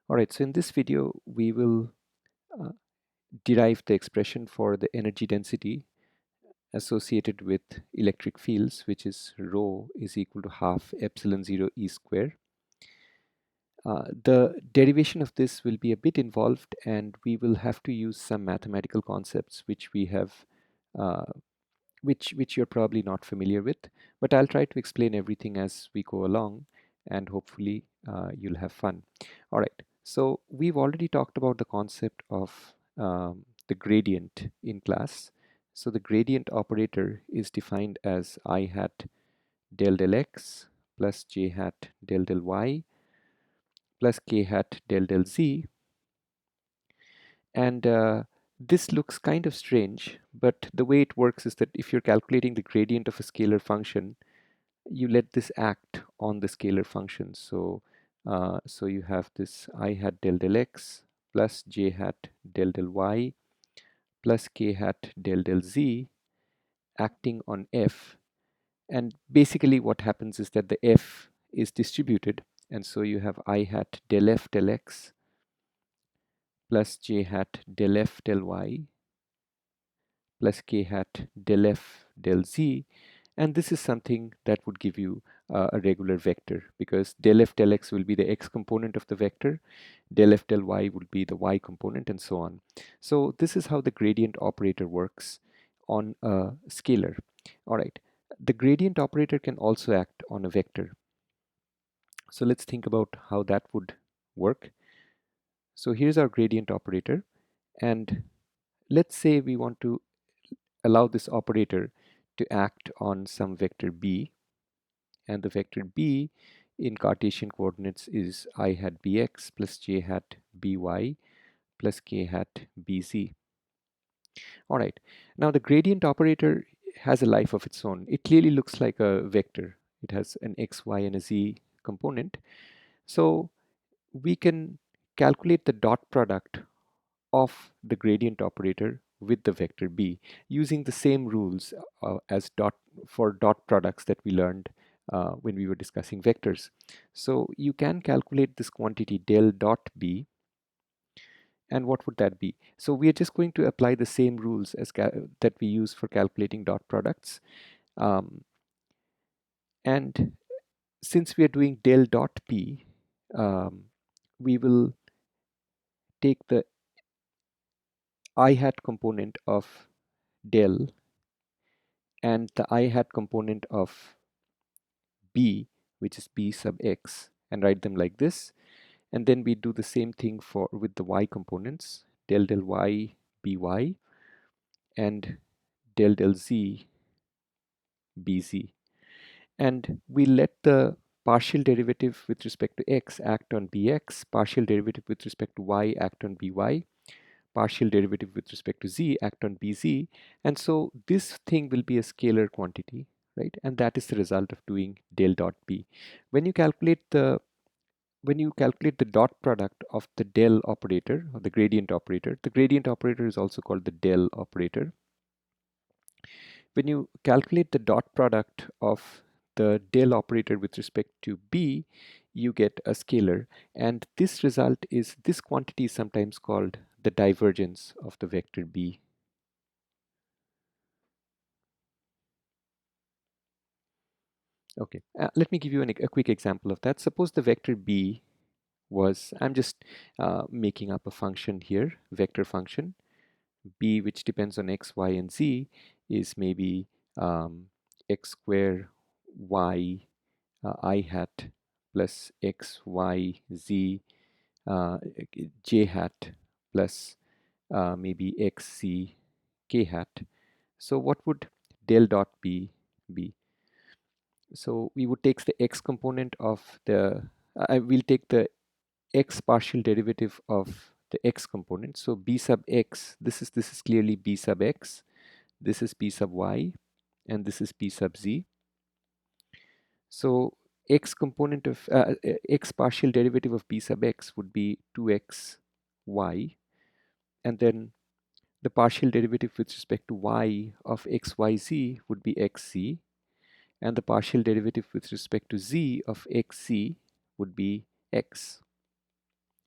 Alright, so in this video we will uh, derive the expression for the energy density associated with electric fields, which is rho is equal to half epsilon 0 E square. The derivation of this will be a bit involved, and we will have to use some mathematical concepts which we have uh, which you're probably not familiar with, but I'll try to explain everything as we go along, and hopefully you'll have fun. All right, so we've already talked about the concept of the gradient in class. So the gradient operator is defined as I hat del x plus j hat del y plus k hat del z, and this looks kind of strange, but the way it works is that if you're calculating the gradient of a scalar function, you let this act on the scalar function. So you have this I hat del x plus j hat del y plus k hat del z acting on f. And basically what happens is that the f is distributed, and so you have I hat del f del x plus j hat del f del y plus k hat del f del z, and this is something that would give you a regular vector, because del f del x will be the x component of the vector, del f del y would be the y component, and so on. So this is how the gradient operator works on a scalar. All right, the gradient operator can also act on a vector. So let's think about how that would work. So here's our gradient operator, and let's say we want to allow this operator to act on some vector b, and the vector b in Cartesian coordinates is I hat bx plus j hat by plus k hat bz. All right, now the gradient operator has a life of its own. It clearly looks like a vector. It has an x, y, and a z component. So we can calculate the dot product of the gradient operator with the vector b using the same rules as dot products that we learned when we were discussing vectors. So you can calculate this quantity del dot b, and what would that be? So we are just going to apply the same rules as that we use for calculating dot products, um, and since we are doing del dot p, we will take the I hat component of del and the I hat component of b, which is b sub x, and write them like this. And then we do the same thing for with the y components, del y by and del z bz. And we let the partial derivative with respect to x act on bx, partial derivative with respect to y act on by, partial derivative with respect to z act on bz, and so this thing will be a scalar quantity, right? And that is the result of doing del dot b. When you calculate the dot product of the del operator or the gradient operator is also called the del operator. When you calculate the dot product of the del operator with respect to b, you get a scalar, and this quantity is sometimes called the divergence of the vector b. Okay, let me give you a quick example of that. Suppose the vector b was, I'm just making up a function here, vector function. B, which depends on x, y, and z, is maybe x square y I hat plus x, y, z j hat plus maybe x, c, k hat. So what would del dot b be? So we would take the x component of the, we'll take the x partial derivative of the x component. So b sub x, this is clearly b sub x, this is b sub y, and this is b sub z. So x component of x partial derivative of b sub x would be 2x y, and then the partial derivative with respect to y of x y z would be xz, and the partial derivative with respect to z of xz would be x.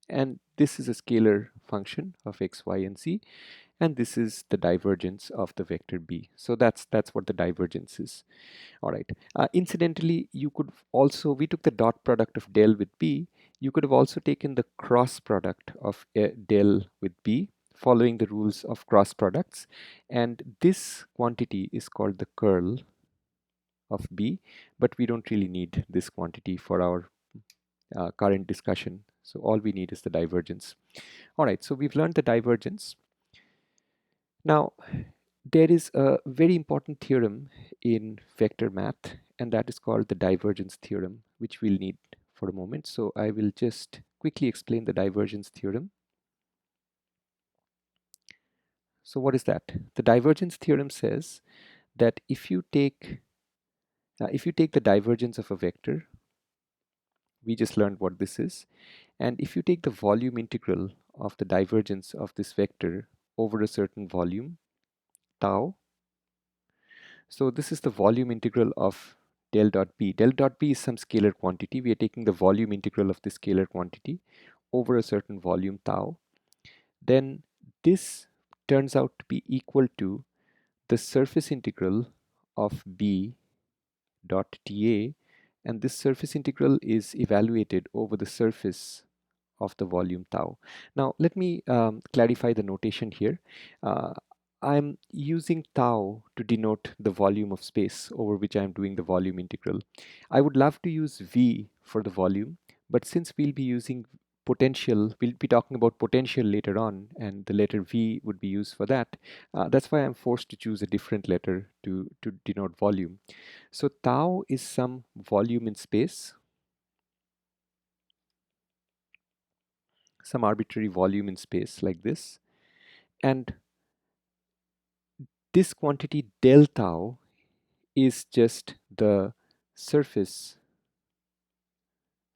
and this is a scalar function of x, y, and z, and this is the divergence of the vector b. So that's what the divergence is. All right. Incidentally, you could also, we took the dot product of del with b. You could have also taken the cross product of del with b, following the rules of cross products, and this quantity is called the curl of b, but we don't really need this quantity for our current discussion. So all we need is the divergence. All right, so we've learned the divergence. Now, there is a very important theorem in vector math, and that is called the divergence theorem, which we'll need for a moment. So I will just quickly explain the divergence theorem. So what is that? The divergence theorem says that if you take the divergence of a vector, we just learned what this is, and if you take the volume integral of the divergence of this vector over a certain volume, tau. So this is the volume integral of del dot b. Del dot b is some scalar quantity. We are taking the volume integral of this scalar quantity over a certain volume tau. Then this turns out to be equal to the surface integral of b dot dA, and this surface integral is evaluated over the surface of the volume tau. Now let me clarify the notation here. Uh, I'm using tau to denote the volume of space over which I'm doing the volume integral. I would love to use V for the volume, but since we'll be using potential, we'll be talking about potential later on, and the letter V would be used for that. That's why I'm forced to choose a different letter to denote volume. So tau is some volume in space, some arbitrary volume in space like this, and this quantity del tau is just the surface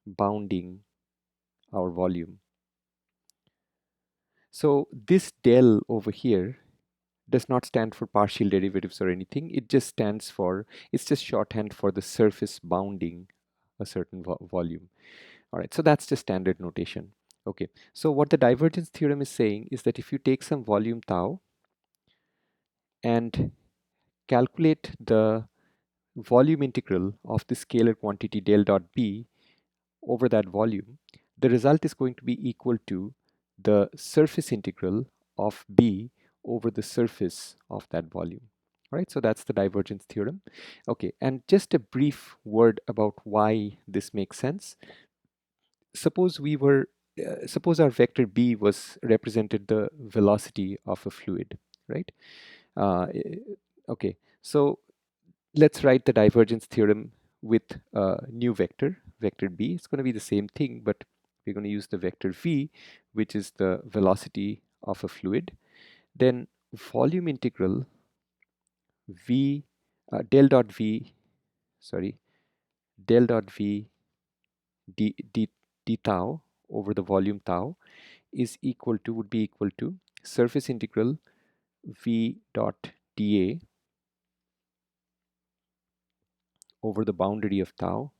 bounding our volume. So this del over here does not stand for partial derivatives or anything. It just stands for, it's just shorthand for the surface bounding a certain volume. All right, so that's just standard notation. Okay, so what the divergence theorem is saying is that if you take some volume tau and calculate the volume integral of the scalar quantity del dot b over that volume, the result is going to be equal to the surface integral of b over the surface of that volume. Right, so that's the divergence theorem. Okay, and just a brief word about why this makes sense. Suppose we were, suppose our vector b was represented the velocity of a fluid, right? Okay, so let's write the divergence theorem with a new vector, vector b. It's going to be the same thing, but we're going to use the vector v, which is the velocity of a fluid. Then volume integral v del dot v, sorry, del dot v d tau over the volume tau is equal to, would be equal to surface integral v dot dA over the boundary of tau.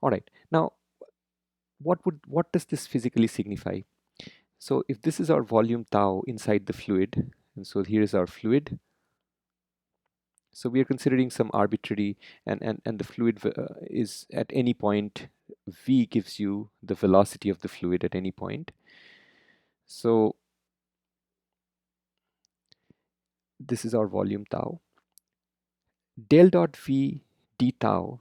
All right, now what does this physically signify? So if this is our volume tau inside the fluid, and so here is our fluid, so we are considering some arbitrary, and the fluid is at any point, v gives you the velocity of the fluid at any point. So this is our volume tau. Del dot v d tau,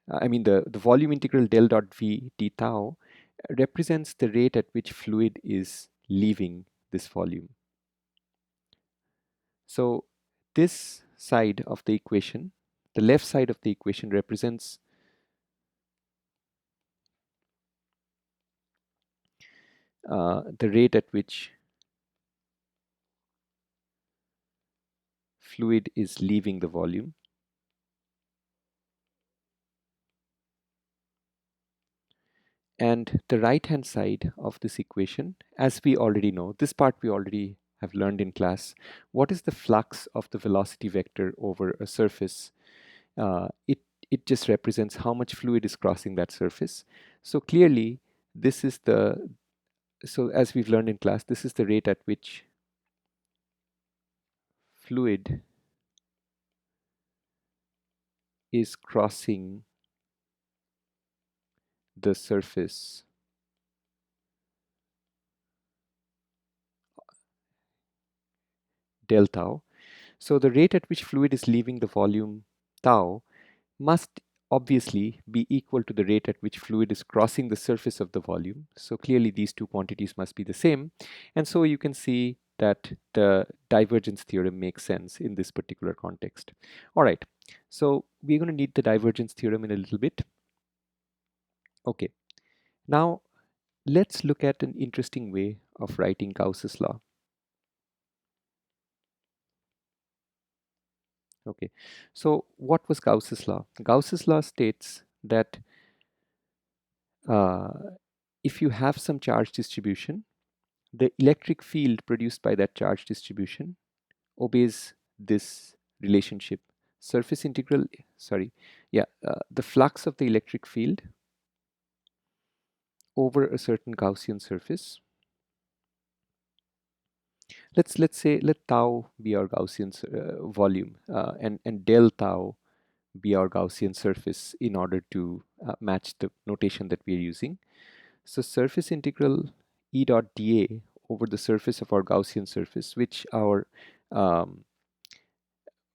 I mean the volume integral del dot v d tau represents the rate at which fluid is leaving this volume. So this side of the equation, the left side of the equation, represents the rate at which fluid is leaving the volume. And the right hand side of this equation, as we already know, this part we already have learned in class, what is the flux of the velocity vector over a surface? It just represents how much fluid is crossing that surface. So clearly this is the So as we've learned in class, this is the rate at which fluid is crossing the surface del tau. So the rate at which fluid is leaving the volume tau must obviously be equal to the rate at which fluid is crossing the surface of the volume. So clearly these two quantities must be the same. And so you can see that the divergence theorem makes sense in this particular context. All right, so we're going to need the divergence theorem in a little bit. Okay, now let's look at an interesting way of writing Gauss's law. Okay, so what was Gauss's law? Gauss's law states that uh, if you have some charge distribution, the electric field produced by that charge distribution obeys this relationship. Surface integral, sorry, the flux of the electric field over a certain Gaussian surface. Let's say let tau be our Gaussian volume, and del tau be our Gaussian surface in order to match the notation that we are using. So surface integral E dot dA over the surface of our Gaussian surface, which our um,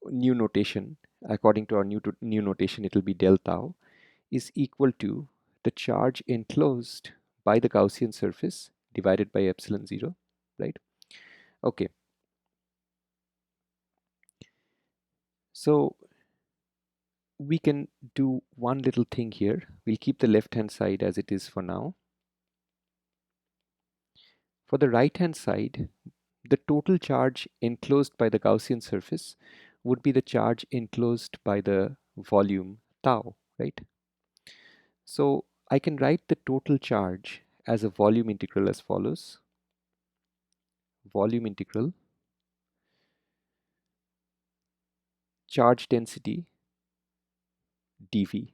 new notation, according to our new notation, it will be del tau, is equal to the charge enclosed by the Gaussian surface divided by epsilon 0, right? Okay, so we can do one little thing here. We'll keep the left hand side as it is for now. For the right hand side, the total charge enclosed by the Gaussian surface would be the charge enclosed by the volume tau, right? So I can write the total charge as a volume integral as follows. Volume integral charge density dV,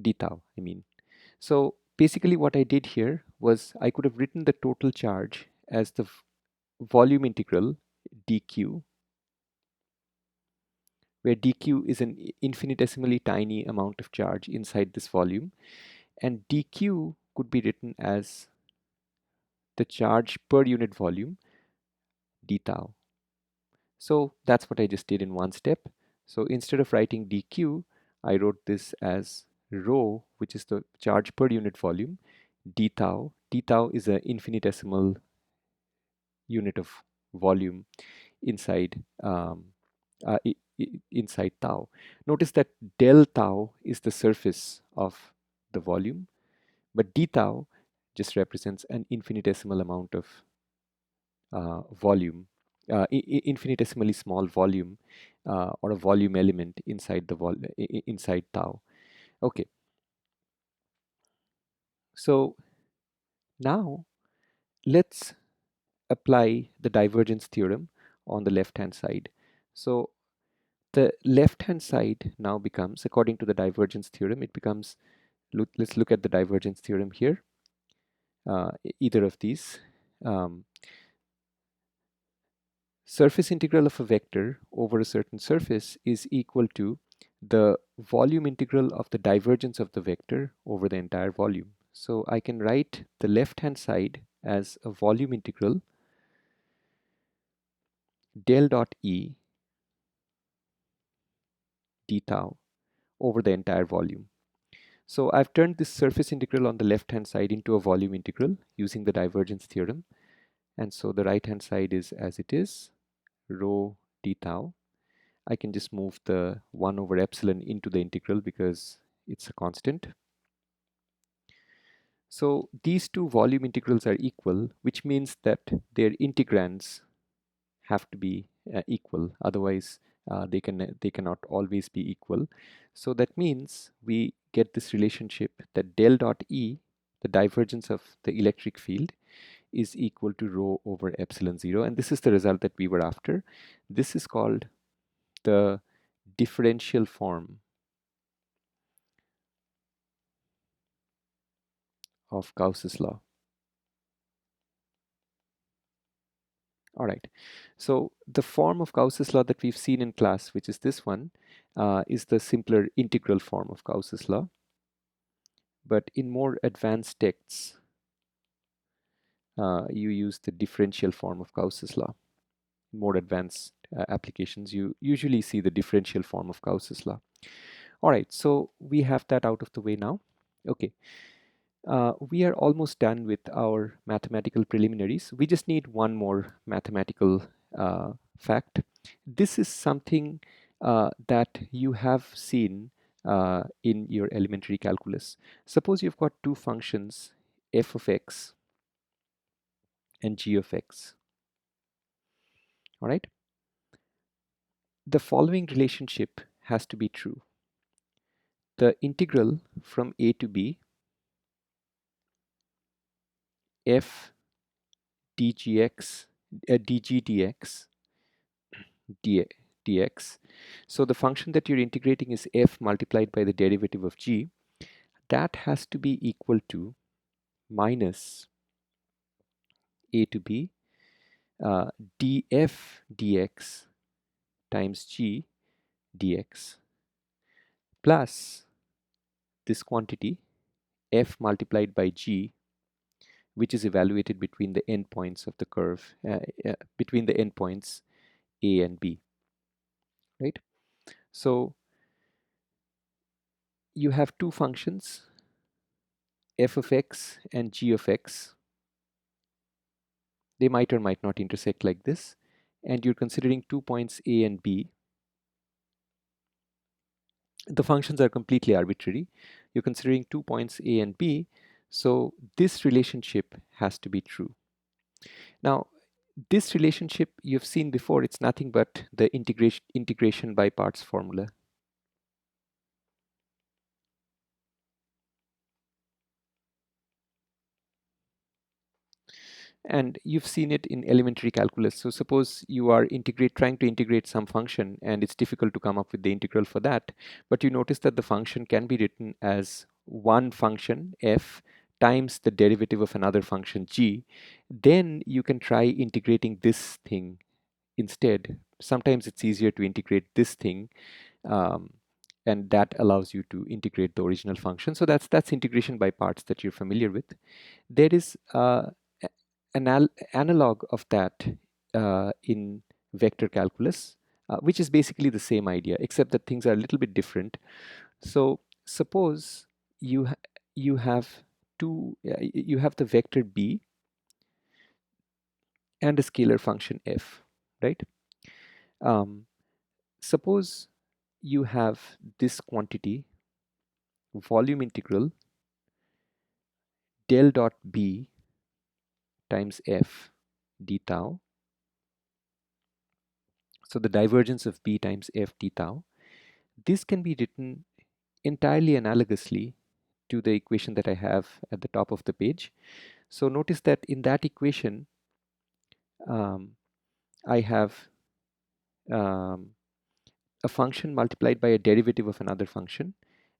d tau, I mean. So basically what I did here was I could have written the total charge as the volume integral dq, where dq is an infinitesimally tiny amount of charge inside this volume, and dq could be written as the charge per unit volume d tau. So that's what I just did in one step. So instead of writing dq, I wrote this as rho, which is the charge per unit volume, d tau. D tau is an infinitesimal unit of volume inside inside tau. Notice that del tau is the surface of the volume, but d tau just represents an infinitesimal amount of volume, infinitesimally small volume, or a volume element inside the inside tau. Okay, so now let's apply the divergence theorem on the left hand side. So the left hand side now becomes, according to the divergence theorem, it becomes, let's look at the divergence theorem here, either of these. Um, Surface integral of a vector over a certain surface is equal to the volume integral of the divergence of the vector over the entire volume. So I can write the left hand side as a volume integral del dot E d tau over the entire volume. So I've turned this surface integral on the left hand side into a volume integral using the divergence theorem. And so the right hand side is as it is, rho d tau. I can just move the 1 over epsilon into the integral because it's a constant. So these two volume integrals are equal, which means that their integrands have to be equal. Otherwise, they cannot always be equal. So that means we get this relationship that del dot E, the divergence of the electric field, is equal to rho over epsilon 0. And this is the result that we were after. This is called the differential form of Gauss's law. All right. So the form of Gauss's law that we've seen in class, which is this one, is the simpler integral form of Gauss's law. But in more advanced texts, you use the differential form of Gauss's law. In more advanced applications, you usually see the differential form of Gauss's law. All right, so we have that out of the way now. Okay, we are almost done with our mathematical preliminaries. We just need one more mathematical fact. This is something that you have seen in your elementary calculus. Suppose you've got two functions, f of x and g of x. All right. The following relationship has to be true. The integral from a to b f dgx dg dx dx. So the function that you're integrating is f multiplied by the derivative of g. That has to be equal to minus a to b df dx times g dx plus this quantity f multiplied by g, which is evaluated between the endpoints of the curve, between the endpoints a and b, right? So you have two functions, f of x and g of x. They might or might not intersect like this, and you're considering 2 points a and b. The functions are completely arbitrary. You're considering 2 points a and b, so this relationship has to be true. Now, this relationship you've seen before, it's nothing but the integration by parts formula. And you've seen it in elementary calculus. So suppose you are trying to integrate some function, and it's difficult to come up with the integral for that, but you notice that the function can be written as one function f times the derivative of another function g. Then you can try integrating this thing instead. Sometimes it's easier to integrate this thing, and that allows you to integrate the original function. So that's integration by parts that you're familiar with. There is an analog of that in vector calculus, which is basically the same idea, except that things are a little bit different. So suppose you you have you have the vector b and a scalar function f, right? Um, suppose you have this quantity volume integral del dot b times f d tau. So the divergence of b times f d tau. This can be written entirely analogously to the equation that I have at the top of the page. So notice that in that equation, I have a function multiplied by a derivative of another function,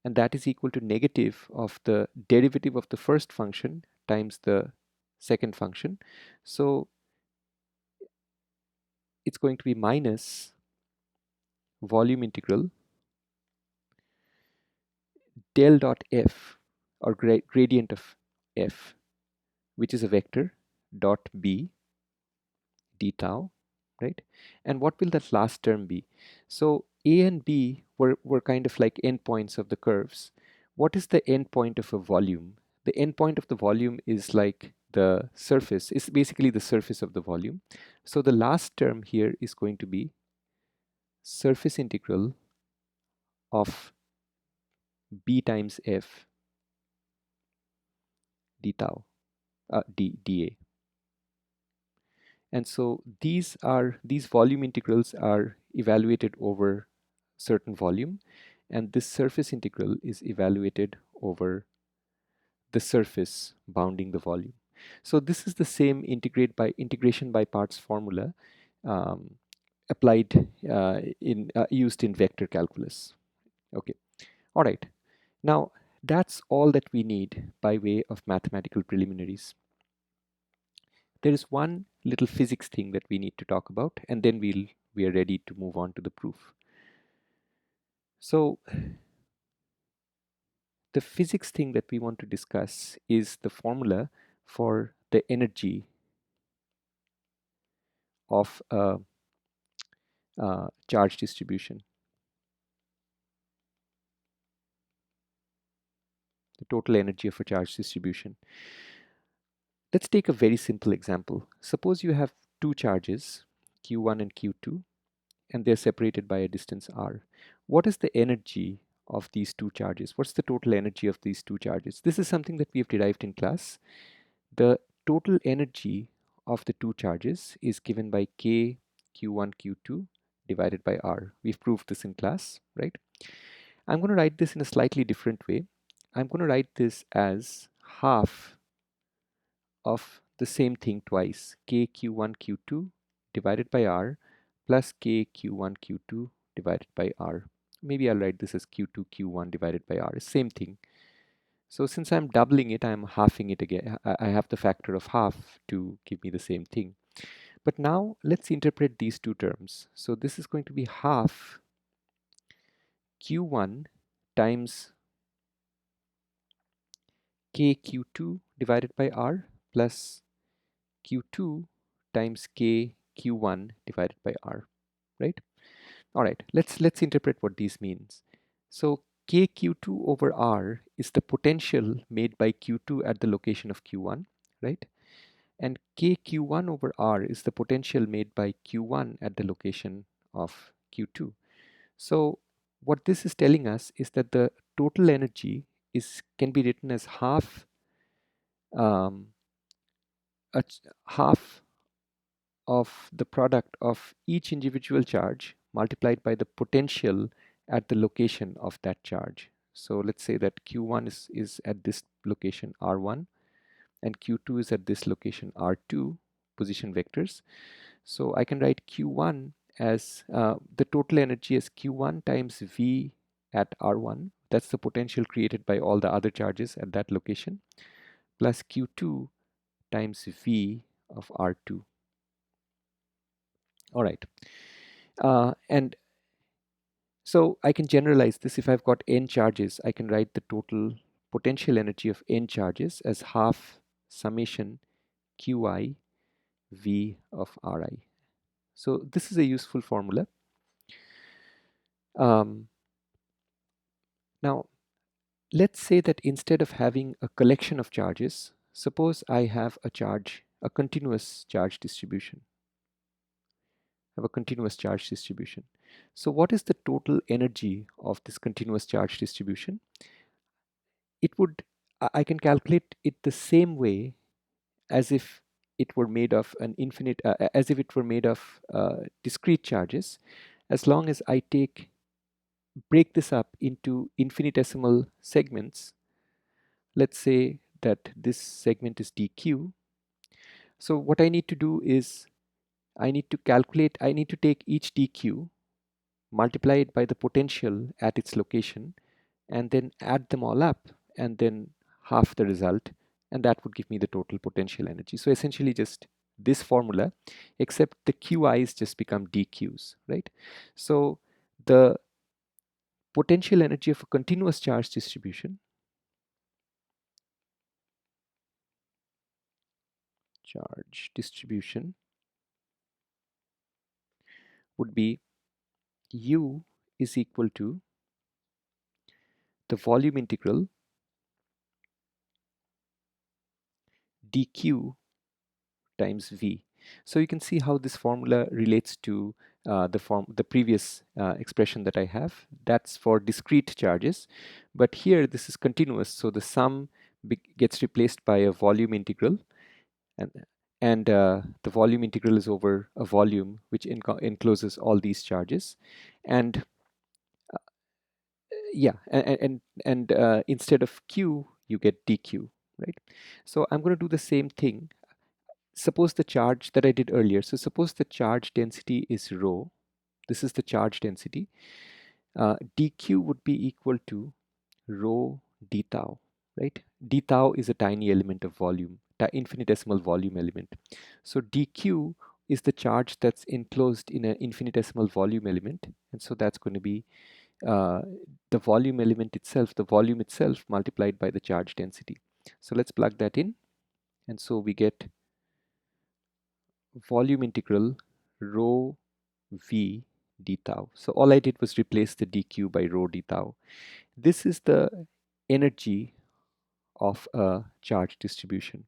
and that is equal to negative of the derivative of the first function times the second function. So it's going to be minus volume integral del dot f, or gradient of f, which is a vector, dot b d tau, right? And what will that last term be? So a and b were kind of like endpoints of the curves. What is the endpoint of a volume? The endpoint of the volume is like the surface. It's basically the surface of the volume. So the last term here is going to be surface integral of b times f d tau, dA. And so these volume integrals are evaluated over certain volume, and this surface integral is evaluated over the surface bounding the volume. So this is the same integration by parts formula um, applied used in vector calculus. Okay, all right. Now That's all that we need by way of mathematical preliminaries. There is one little physics thing that we need to talk about, and then we are ready to move on to the proof. So the physics thing that we want to discuss is the formula for the energy of a charge distribution, the total energy of a charge distribution. Let's take a very simple example. Suppose you have two charges, Q1 and Q2, and they're separated by a distance r. What is the energy of these two charges? What's the total energy of these two charges? This is something that we have derived in class. The total energy of the two charges is given by K Q1 Q2 divided by R. We've proved this in class, right? I'm going to write this in a slightly different way. I'm going to write this as half of the same thing twice, K Q1 Q2 divided by R plus K Q1 Q2 divided by R. Maybe I'll write this as Q2 Q1 divided by R, same thing. So since I'm doubling it, I'm halving it again. I have the factor of half to give me the same thing. But now let's interpret these two terms. So this is going to be half Q1 times KQ2 divided by R plus Q2 times KQ1 divided by R, right? All right, let's interpret what these means. So KQ2 over R is the potential made by Q2 at the location of Q1, right? And KQ1 over R is the potential made by Q1 at the location of Q2. So what this is telling us is that the total energy can be written as um, half of the product of each individual charge multiplied by the potential at the location of that charge. So let's say that Q1 is at this location R1 and Q2 is at this location R2, position vectors. So I can write Q1 as the total energy as Q1 times V at R1. That's the potential created by all the other charges at that location, plus Q2 times V of R2. All right. And so I can generalize this. If I've got n charges, I can write the total potential energy of n charges as half summation Qi V of Ri. So this is a useful formula. Um, Now, let's say that instead of having a collection of charges, suppose I have a continuous charge distribution. I have a continuous charge distribution. So what is the total energy of this continuous charge distribution? I can calculate it the same way as if it were made of as if it were made of discrete charges, as long as I break this up into infinitesimal segments. Let's say that this segment is dq. So what I need to do is I need to take each dq, multiply it by the potential at its location, and then add them all up and then half the result, and that would give me the total potential energy. So essentially just this formula, except the QIs just become DQs, right? So the potential energy of a continuous charge distribution would be U is equal to the volume integral dq times v. So you can see how this formula relates to the previous expression that I have. That's for discrete charges, but here this is continuous, so the sum gets replaced by a volume integral, and the volume integral is over a volume which encloses all these charges, and yeah, and instead of q you get dq, right? So I'm going to do the same thing. Suppose the charge that I did earlier. So suppose the charge density is rho. This is the charge density. dq would be equal to rho d tau, right? D tau is a tiny element of volume, infinitesimal volume element. So dq is the charge that's enclosed in an infinitesimal volume element, and so that's going to be uh, the volume element itself, the volume itself multiplied by the charge density. So let's plug that in, and so we get volume integral rho v d tau. So all I did was replace the dq by rho d tau. This is the energy of a charge distribution.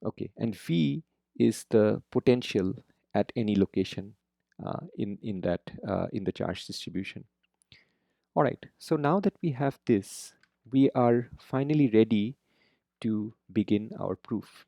Okay, and v is the potential at any location in the charge distribution. All right, so now that we have this, we are finally ready to begin our proof.